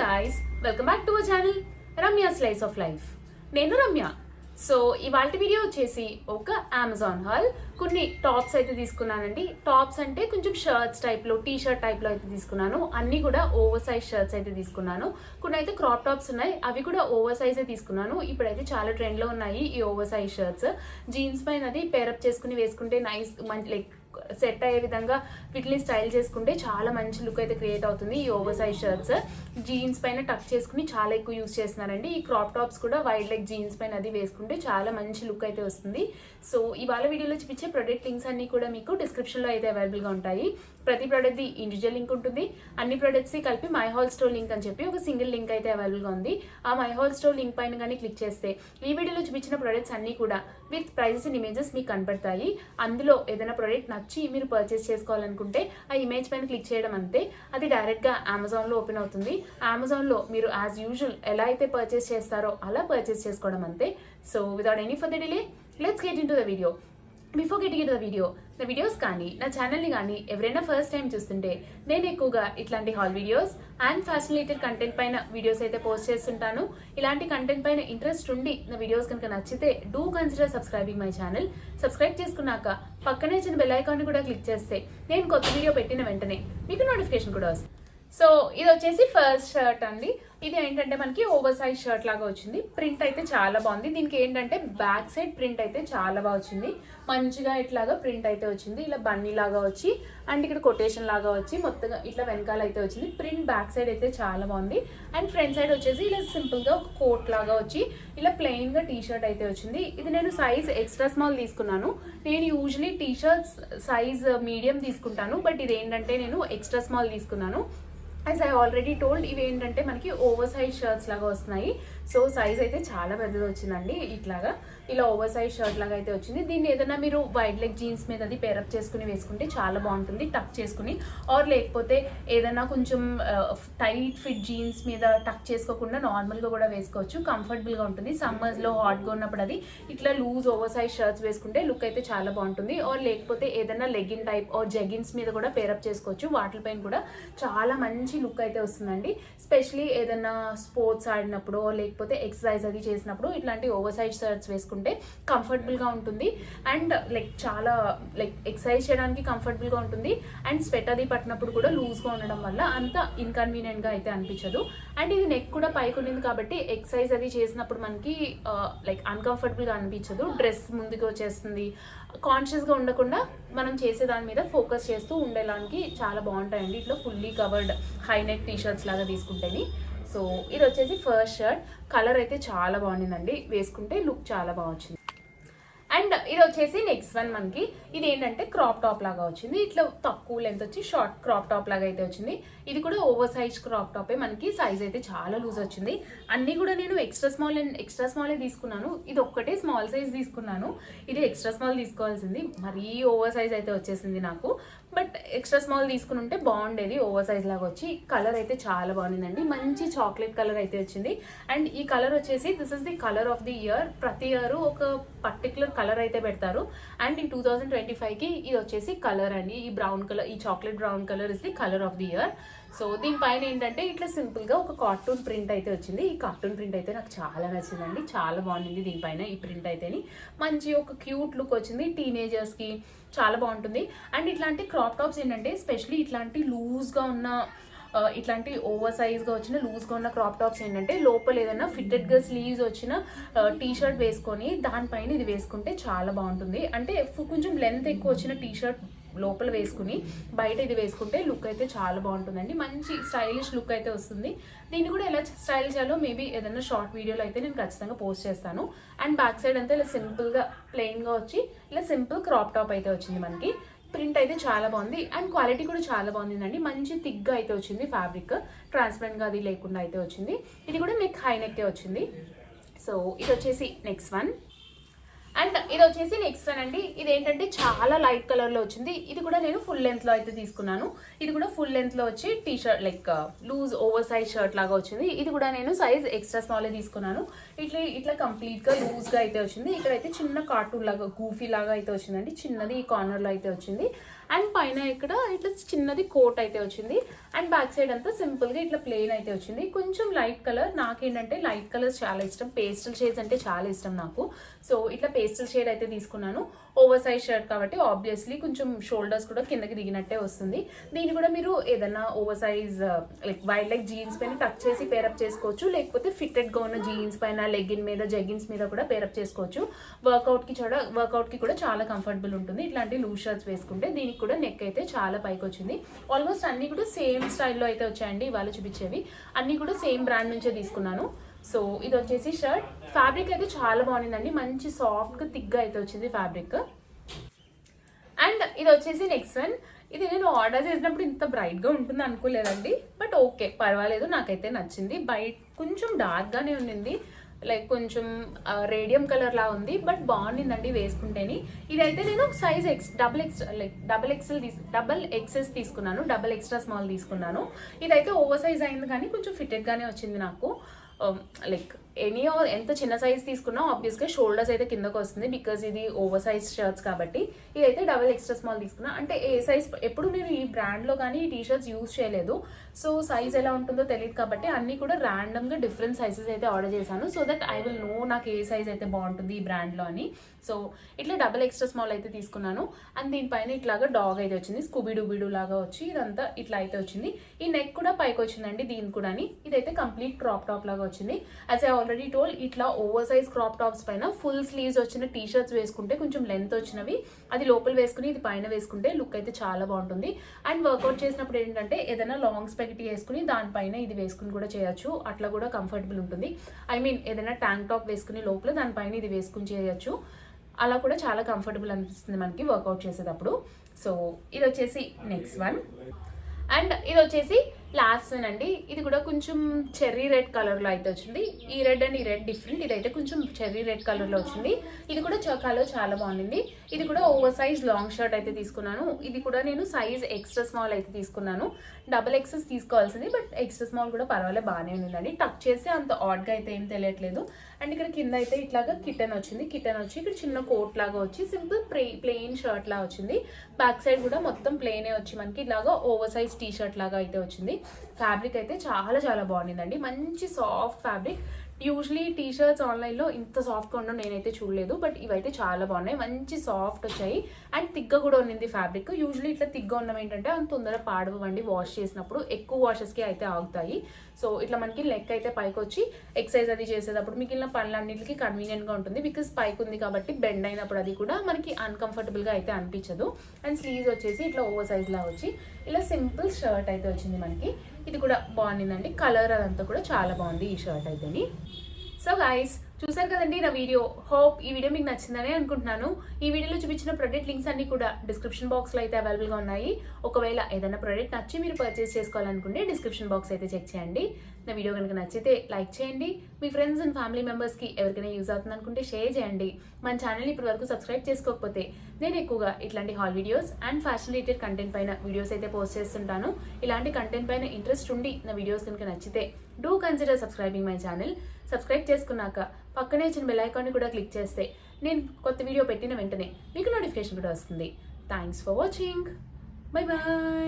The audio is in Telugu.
guys, welcome back to our channel Ramya Slice of Life. నేను రమ్య. సో ఇవాళ వీడియో వచ్చేసి ఒక అమెజాన్ హాల్. కొన్ని టాప్స్ అయితే తీసుకున్నానండి. టాప్స్ అంటే కొంచెం షర్ట్స్ టైప్లో, టీ షర్ట్ టైప్లో అయితే తీసుకున్నాను. అన్నీ కూడా ఓవర్ సైజ్ షర్ట్స్ అయితే తీసుకున్నాను. కొన్ని అయితే క్రాప్ టాప్స్ ఉన్నాయి, అవి కూడా ఓవర్ సైజే తీసుకున్నాను. ఇప్పుడైతే చాలా ట్రెండ్లో ఉన్నాయి ఈ ఓవర్ సైజ్ షర్ట్స్. జీన్స్ పైన అది పేరప్ చేసుకుని వేసుకుంటే నైస్, మంచి లైక్ సెట్ అయ్యే విధంగా వీటిని స్టైల్ చేసుకుంటే చాలా మంచి లుక్ అయితే క్రియేట్ అవుతుంది. ఈ ఓవర్ సైజ్ షర్ట్స్ జీన్స్ పైన టక్ చేసుకుని చాలా ఎక్కువ యూజ్ చేస్తున్నారండి. ఈ క్రాప్ టాప్స్ కూడా వైడ్ లెగ్ జీన్స్ పైన అది వేసుకుంటే చాలా మంచి లుక్ అయితే వస్తుంది. సో ఇవాళ వీడియోలో చూపించే ప్రొడక్ట్ లింక్స్ అన్ని కూడా మీకు డిస్క్రిప్షన్లో అయితే అవైలబుల్గా ఉంటాయి. ప్రతి ప్రోడక్ట్ది ఇండివిజువల్ లింక్ ఉంటుంది. అన్ని ప్రోడక్ట్స్ని కలిపి మై హాల్ స్టోర్ లింక్ అని చెప్పి ఒక సింగిల్ లింక్ అయితే అవైలబుల్గా ఉంది. ఆ మై హాల్ స్టోర్ లింక్ పైన కానీ క్లిక్ చేస్తే ఈ వీడియోలో చూపించిన ప్రొడక్ట్స్ అన్ని కూడా విత్ ప్రైజెస్ అండ్ ఇమేజెస్ మీకు కనపడతాయి. అందులో ఏదైనా ప్రోడక్ట్ నచ్చి మీరు పర్చేస్ చేసుకోవాలనుకుంటే ఆ ఇమేజ్ పైన క్లిక్ చేయడం అంతే, అది డైరెక్ట్గా అమెజాన్లో ఓపెన్ అవుతుంది. అమెజాన్లో మీరు యాజ్ యూజువల్ ఎలా అయితే పర్చేస్ చేస్తారో అలా పర్చేస్ చేసుకోవడం అంతే. So without any further delay let's get in to the video. Before getting in to the videos కానీ నా ఛానల్ని కానీ ఎవరైనా ఫస్ట్ టైం చూస్తుంటే నేను ఎక్కువగా ఇట్లాంటి hall videos and fashion related content పైన వీడియోస్ అయితే పోస్ట్ చేస్తుంటాను. ఇలాంటి కంటెంట్ పైన ఇంట్రెస్ట్ ఉండి నా వీడియోస్ కనుక నచ్చితే do consider subscribing my channel. Subscribe చేసుకున్నాక పక్కనే చిన్న బెల్ ఐకాన్ని కూడా క్లిక్ చేస్తే నేను కొత్త వీడియో పెట్టిన వెంటనే మీకు నోటిఫికేషన్ కూడా వస్తుంది. సో ఇది వచ్చేసి ఫస్ట్ షర్ట్ అండి. ఇది ఏంటంటే మనకి ఓవర్ సైజ్ షర్ట్ లాగా వచ్చింది. ప్రింట్ అయితే చాలా బాగుంది. దీనికి ఏంటంటే బ్యాక్ సైడ్ ప్రింట్ అయితే చాలా బాగా వచ్చింది. మంచిగా ఇట్లాగా ప్రింట్ అయితే వచ్చింది, ఇలా బన్నీ లాగా వచ్చి అండ్ ఇక్కడ కొటేషన్ లాగా వచ్చి మొత్తంగా ఇట్లా వెనకాల అయితే వచ్చింది. ప్రింట్ బ్యాక్ సైడ్ అయితే చాలా బాగుంది. అండ్ ఫ్రంట్ సైడ్ వచ్చేసి ఇలా సింపుల్గా ఒక కోట్ లాగా వచ్చి ఇలా ప్లెయిన్గా టీ షర్ట్ అయితే వచ్చింది. ఇది నేను సైజ్ ఎక్స్ట్రా స్మాల్ తీసుకున్నాను. నేను usually T shirts size medium తీసుకుంటాను, బట్ ఇది ఏంటంటే నేను ఎక్స్ట్రా స్మాల్ తీసుకున్నాను. యాజ్ ఐ ఆల్రెడీ టోల్డ్, ఇవి ఏంటంటే మనకి ఓవర్ సైజ్ షర్ట్స్ లాగా వస్తున్నాయి. సో సైజ్ అయితే చాలా పెద్దది వచ్చిందండి. ఇట్లాగా ఇలా ఓవర్ సైజ్ షర్ట్ లాగా అయితే వచ్చింది. దీన్ని ఏదైనా మీరు వైడ్ లెగ్ జీన్స్ మీద అది పేరప్ చేసుకుని వేసుకుంటే చాలా బాగుంటుంది, టక్ చేసుకుని. ఆర్ లేకపోతే ఏదైనా కొంచెం టైట్ ఫిట్ జీన్స్ మీద టక్ చేసుకోకుండా నార్మల్గా కూడా వేసుకోవచ్చు, కంఫర్టబుల్గా ఉంటుంది. సమ్మర్స్లో హాట్గా ఉన్నప్పుడు అది ఇట్లా లూజ్ ఓవర్ సైజ్ షర్ట్స్ వేసుకుంటే లుక్ అయితే చాలా బాగుంటుంది. ఆర్ లేకపోతే ఏదైనా లెగిన్ టైప్ ఆర్ జెగిన్స్ మీద కూడా పేరప్ చేసుకోవచ్చు. వాటిపైన కూడా చాలా మంచి లుక్ అయితే వస్తుందండి. స్పెషలీ ఏదైనా స్పోర్ట్స్ ఆడినప్పుడు లేకపోతే ఎక్సర్సైజ్ అది చేసినప్పుడు ఇట్లాంటి ఓవర్ సైజ్ షర్ట్స్ వేసుకుంటే కంఫర్టబుల్గా ఉంటుంది. అండ్ లైక్ చాలా లైక్ ఎక్సర్సైజ్ చేయడానికి కంఫర్టబుల్గా ఉంటుంది. అండ్ స్వెట్ అది పట్టినప్పుడు కూడా లూజ్గా ఉండడం వల్ల అంత ఇన్కన్వీనియంట్గా అయితే అనిపించదు. అండ్ ఇది నెక్ కూడా పైకి ఉన్నది కాబట్టి ఎక్సర్సైజ్ అది చేసినప్పుడు మనకి లైక్ అన్కంఫర్టబుల్గా అనిపించదు. డ్రెస్ ముందుకు వచ్చేస్తుంది. కాన్షియస్గా ఉండకుండా మనం చేసే దాని మీద ఫోకస్ చేస్తూ ఉండేలానికి చాలా బాగుంటాయండి ఇట్లా fully covered high neck T shirts లాగా తీసుకుంటేని. సో ఇది వచ్చేసి ఫస్ట్ షర్ట్. కలర్ అయితే చాలా బాగుండిందండి, వేసుకుంటే లుక్ చాలా బాగా వచ్చింది. అండ్ ఇది వచ్చేసి నెక్స్ట్ వన్ మనకి ఇది ఏంటంటే క్రాప్ టాప్ లాగా వచ్చింది. ఇట్లా తక్కువ లెంత్ వచ్చి షార్ట్ క్రాప్ టాప్ లాగా అయితే వచ్చింది. ఇది కూడా ఓవర్ సైజ్ క్రాప్ టాపే. మనకి సైజ్ అయితే చాలా లూజ్ వచ్చింది. అన్నీ కూడా నేను ఎక్స్ట్రా స్మాలే తీసుకున్నాను. ఇది ఒక్కటే స్మాల్ సైజ్ తీసుకున్నాను. ఇది ఎక్స్ట్రా స్మాల్ తీసుకోవాల్సింది, మరీ ఓవర్ సైజ్ అయితే వచ్చేసింది నాకు. బట్ ఎక్స్ట్రా స్మాల్ తీసుకుని ఉంటే బాగుండేది. ఓవర్ సైజ్ లాగా వచ్చి కలర్ అయితే చాలా బాగుందండి. మంచి చాక్లెట్ కలర్ అయితే వచ్చింది. అండ్ ఈ కలర్ వచ్చేసి this is the colour of the year. ప్రతి ఇయర్ ఒక పర్టికులర్ కలర్ అయితే పెడతారు. అండ్ ఈ 2025కి ఇది వచ్చేసి కలర్ అండి. ఈ బ్రౌన్ కలర్, ఈ chocolate brown colour is the colour of the year. So దీనిపైన ఏంటంటే ఇట్లా సింపుల్గా ఒక కార్టూన్ ప్రింట్ అయితే వచ్చింది. ఈ కార్టూన్ ప్రింట్ అయితే నాకు చాలా నచ్చిందండి, చాలా బాగుంది. దీనిపైన ఈ ప్రింట్ అయితేని మంచి ఒక క్యూట్ లుక్ వచ్చింది. టీనేజర్స్కి చాలా బాగుంటుంది. అండ్ ఇట్లాంటి క్రాప్ టాప్స్ ఏంటంటే స్పెషలీ ఇట్లాంటి లూజ్గా ఉన్న ఇట్లాంటి ఓవర్ సైజ్గా వచ్చిన లూజ్గా ఉన్న క్రాప్ టాప్స్ ఏంటంటే లోపల ఏదైనా ఫిట్టెడ్గా స్లీవ్స్ వచ్చిన టీ షర్ట్ వేసుకొని దానిపైన ఇది వేసుకుంటే చాలా బాగుంటుంది. అంటే కొంచెం లెంత్ ఎక్కువ వచ్చిన టీ షర్ట్ లోపల వేసుకుని బయట ఇది వేసుకుంటే లుక్ అయితే చాలా బాగుంటుందండి. మంచి స్టైలిష్ లుక్ అయితే వస్తుంది. దీన్ని కూడా ఎలా స్టైల్ చేయాలో మేబీ ఏదైనా షార్ట్ వీడియోలో అయితే నేను ఖచ్చితంగా పోస్ట్ చేస్తాను. అండ్ బ్యాక్ సైడ్ అంతా ఇలా సింపుల్గా ప్లెయిన్గా వచ్చి ఇలా సింపుల్ క్రాప్ టాప్ అయితే వచ్చింది. మనకి ప్రింట్ అయితే చాలా బాగుంది. అండ్ క్వాలిటీ కూడా చాలా బాగుందండి. మంచి థిక్గా అయితే వచ్చింది. ఫ్యాబ్రిక్ ట్రాన్స్పరెంట్గా అది లేకుండా అయితే వచ్చింది. ఇది కూడా నెక్ హై నెక్కే వచ్చింది. సో ఇది వచ్చేసి నెక్స్ట్ వన్. అండ్ ఇది వచ్చేసి నెక్స్ట్ వన్ అండి. ఇది ఏంటంటే చాలా లైట్ కలర్లో వచ్చింది. ఇది కూడా నేను ఫుల్ లెంత్లో అయితే తీసుకున్నాను. ఇది కూడా ఫుల్ లెంత్లో వచ్చి T shirt like loose over size shirt లాగా వచ్చింది. ఇది కూడా నేను సైజ్ ఎక్స్ట్రా స్మాలే తీసుకున్నాను. ఇట్లా కంప్లీట్గా లూజ్గా అయితే వచ్చింది. ఇక్కడైతే చిన్న కార్టూన్ లాగా గూఫీ లాగా అయితే వచ్చిందండి. చిన్నది ఈ కార్నర్లో అయితే వచ్చింది. అండ్ పైన ఇక్కడ ఇట్లా చిన్నది కోట్ అయితే వచ్చింది. అండ్ బ్యాక్ సైడ్ అంతా సింపుల్గా ఇట్లా ప్లెయిన్ అయితే వచ్చింది. కొంచెం లైట్ కలర్, నాకేంటంటే లైట్ కలర్స్ చాలా ఇష్టం, పేస్టల్ షేడ్స్ అంటే చాలా ఇష్టం నాకు. సో ఇట్లా పేస్టల్ షేడ్ అయితే తీసుకున్నాను. ఓవర్ సైజ్ షర్ట్ కాబట్టి ఆబ్వియస్లీ కొంచెం షోల్డర్స్ కూడా కిందకి దిగినట్టే వస్తుంది. దీన్ని కూడా మీరు ఏదన్నా over size like wide leg jeans పైన టక్ చేసి పేరప్ చేసుకోవచ్చు, లేకపోతే ఫిట్టెడ్గా ఉన్న జీన్స్ పైన, లెగ్గిన్ మీద, జెగిన్స్ మీద కూడా పేరప్ చేసుకోవచ్చు. వర్కౌట్కి కూడా చాలా కంఫర్టబుల్ ఉంటుంది ఇట్లాంటి లూజ్ షర్ట్స్ వేసుకుంటే. దీనికి కూడా నెక్ అయితే చాలా పైకి వచ్చింది. ఆల్మోస్ట్ అన్నీ కూడా సేమ్ స్టైల్లో అయితే వచ్చాయండి ఇవాళ చూపించేవి. అన్నీ కూడా సేమ్ బ్రాండ్ నుంచే తీసుకున్నాను. సో ఇది వచ్చేసి షర్ట్. ఫ్యాబ్రిక్ అయితే చాలా బాగుందండి, మంచి సాఫ్ట్గా థిక్గా అయితే వచ్చింది ఫ్యాబ్రిక్. అండ్ ఇది వచ్చేసి నెక్స్ట్ వన్. ఇది నేను ఆర్డర్ చేసినప్పుడు ఇంత బ్రైట్గా ఉంటుంది అనుకోలేదండి, బట్ ఓకే పర్వాలేదు, నాకైతే నచ్చింది. బయట కొంచెం డార్క్గానే ఉండింది, లైక్ కొంచెం రేడియం కలర్ లా ఉంది, బట్ బాగుండిందండి వేసుకుంటేని. ఇదైతే నేను సైజ్ డబల్ ఎక్సెస్ తీసుకున్నాను, డబల్ ఎక్స్ట్రా స్మాల్ తీసుకున్నాను. ఇదైతే ఓవర్ సైజ్ అయింది కానీ కొంచెం ఫిట్టెడ్గానే వచ్చింది నాకు. లైక్ ఎంత చిన్న సైజ్ తీసుకున్నా ఆబ్వియస్గా షోల్డర్స్ అయితే కిందకు వస్తుంది, బికాజ్ ఇది ఓవర్ సైజ్ షర్ట్స్ కాబట్టి. ఇదైతే డబల్ ఎక్స్ట్రా స్మాల్ తీసుకున్నా. అంటే ఏ సైజ్ ఎప్పుడు నేను ఈ బ్రాండ్లో కానీ ఈ టీషర్ట్స్ యూజ్ చేయలేదు, సో సైజ్ ఎలా ఉంటుందో తెలియదు కాబట్టి అన్నీ కూడా ర్యాండమ్గా డిఫరెంట్ సైజెస్ అయితే ఆర్డర్ చేశాను, so that I will know నాకు ఏ సైజ్ అయితే బాగుంటుంది ఈ బ్రాండ్లో అని. సో ఇట్లా డబల్ ఎక్స్ట్రా స్మాల్ అయితే తీసుకున్నాను. అండ్ దీనిపైన ఇట్లాగా డాగ్ అయితే వచ్చింది, స్కూబీడూబీడూ లాగా వచ్చి ఇదంతా ఇట్లా అయితే వచ్చింది. ఈ నెక్ కూడా పైకి వచ్చిందండి దీని కూడా. ఇదైతే కంప్లీట్ క్రాప్ టాప్ లాగా వచ్చింది. యాజ్ ఐ ఆల్రెడీ టోల్, ఇట్లా ఓవర్ సైజ్ క్రాప్ టాప్స్ పైన ఫుల్ స్లీవ్స్ వచ్చిన టీ షర్ట్స్ వేసుకుంటే, కొంచెం లెంత్ వచ్చినవి అది లోపల వేసుకుని ఇది పైన వేసుకుంటే లుక్ అయితే చాలా బాగుంటుంది. అండ్ వర్కౌట్ చేసినప్పుడు ఏంటంటే ఏదైనా లాంగ్ స్పెగటీ వేసుకుని దానిపైన ఇది వేసుకుని కూడా చేయొచ్చు, అట్లా కూడా కంఫర్టబుల్ ఉంటుంది. ఐ మీన్ ఏదైనా ట్యాంక్ టాప్ వేసుకుని లోపల దానిపైన ఇది వేసుకుని చేయొచ్చు, అలా కూడా చాలా కంఫర్టబుల్ అనిపిస్తుంది మనకి వర్కౌట్ చేసేటప్పుడు. సో ఇది వచ్చేసి నెక్స్ట్ వన్. అండ్ ఇది వచ్చేసి లాస్ట్ వన్ అండి. ఇది కూడా కొంచెం చెర్రీ రెడ్ కలర్లో అయితే వచ్చింది. ఈ రెడ్ అండ్ ఈ రెడ్ డిఫరెంట్, ఇదైతే కొంచెం చెర్రీ రెడ్ కలర్లో వచ్చింది. ఇది కూడా కలర్ చాలా బాగుంది. ఇది కూడా ఓవర్ సైజ్ లాంగ్ షర్ట్ అయితే తీసుకున్నాను. ఇది కూడా నేను సైజ్ ఎక్స్ట్రా స్మాల్ అయితే తీసుకున్నాను. డబల్ ఎక్సెస్ తీసుకోవాల్సింది, బట్ ఎక్స్ట్రా స్మాల్ కూడా పర్వాలేదు, బాగానే ఉందండి. టక్ చేస్తే అంత ఆడ్గా అయితే ఏం తెలియట్లేదు. అండ్ ఇక్కడ కింద అయితే ఇట్లాగా కిటన్ వచ్చింది. కిటన్ వచ్చి ఇక్కడ చిన్న కోట్ లాగా వచ్చి సింపుల్ ప్లెయిన్ షర్ట్ లాగా వచ్చింది. బ్యాక్ సైడ్ కూడా మొత్తం ప్లెయినే వచ్చి మనకి ఇలాగా ఓవర్ సైజ్ టీ షర్ట్ లాగా అయితే వచ్చింది. ఫ్యాబ్రిక్ అయితే చాలా చాలా బాగుండిందండి, మంచి soft fabric. Usually T shirts ఆన్లైన్లో ఇంత సాఫ్ట్గా ఉండడం నేనైతే చూడలేదు, బట్ ఇవైతే చాలా బాగున్నాయి, మంచి సాఫ్ట్ వచ్చాయి. అండ్ థిక్గా కూడా ఉన్నింది ఫ్యాబ్రిక్. యూజువలీ ఇట్లా థిక్గా ఉండడం ఏంటంటే అంత తొందరగా పాడవండి, వాష్ చేసినప్పుడు ఎక్కువ వాషెస్కి అయితే ఆగుతాయి. సో ఇట్లా మనకి లెగ్ అయితే పైకి వచ్చి ఎక్సర్సైజ్ అది చేసేటప్పుడు మిగిలిన పనులన్నింటికి కన్వీనియంట్గా ఉంటుంది, బికాస్ పైకి ఉంది కాబట్టి బెండ్ అయినప్పుడు అది కూడా మనకి అన్కంఫర్టబుల్గా అయితే అనిపించదు. అండ్ స్లీవ్స్ వచ్చేసి ఇట్లా ఓవర్ సైజ్లా వచ్చి ఇలా సింపుల్ షర్ట్ అయితే వచ్చింది మనకి. ఇది కూడా బాగుండిందండి, కలర్ అదంతా కూడా చాలా బాగుంది ఈ షర్ట్ అయితేని. సో గైస్, చూసారు కదండి నా వీడియో. హోప్ ఈ వీడియో మీకు నచ్చిందని అనుకుంటున్నాను. ఈ వీడియోలో చూపించిన ప్రొడక్ట్ లింక్స్ అన్ని కూడా డిస్క్రిప్షన్ బాక్స్లో అయితే అవైలబుల్గా ఉన్నాయి. ఒకవేళ ఏదైనా ప్రొడక్ట్ నచ్చి మీరు పర్చేస్ చేసుకోవాలనుకుంటే డిస్క్రిప్షన్ బాక్స్ అయితే చెక్ చేయండి. నా వీడియో కనుక నచ్చితే లైక్ చేయండి, మీ ఫ్రెండ్స్ అండ్ ఫ్యామిలీ మెంబర్స్కి ఎవరికైనా యూజ్ అవుతుంది అనుకుంటే షేర్ చేయండి. మన ఛానల్ ఇప్పటి వరకు సబ్స్క్రైబ్ చేసుకోకపోతే నేను ఎక్కువగా ఇట్లాంటి hall videos and fashion related content పైన వీడియోస్ అయితే పోస్ట్ చేస్తుంటాను. ఇలాంటి కంటెంట్ పైన ఇంట్రెస్ట్ ఉండి నా వీడియోస్ కనుక నచ్చితే do consider subscribing my channel. Subscribe చేసుకున్నాక పక్కనే చిన్న బెల్ ఐకాన్ని కూడా క్లిక్ చేస్తే నేను కొత్త వీడియో పెట్టిన వెంటనే మీకు నోటిఫికేషన్ కూడా వస్తుంది. Thanks for watching. Bye bye.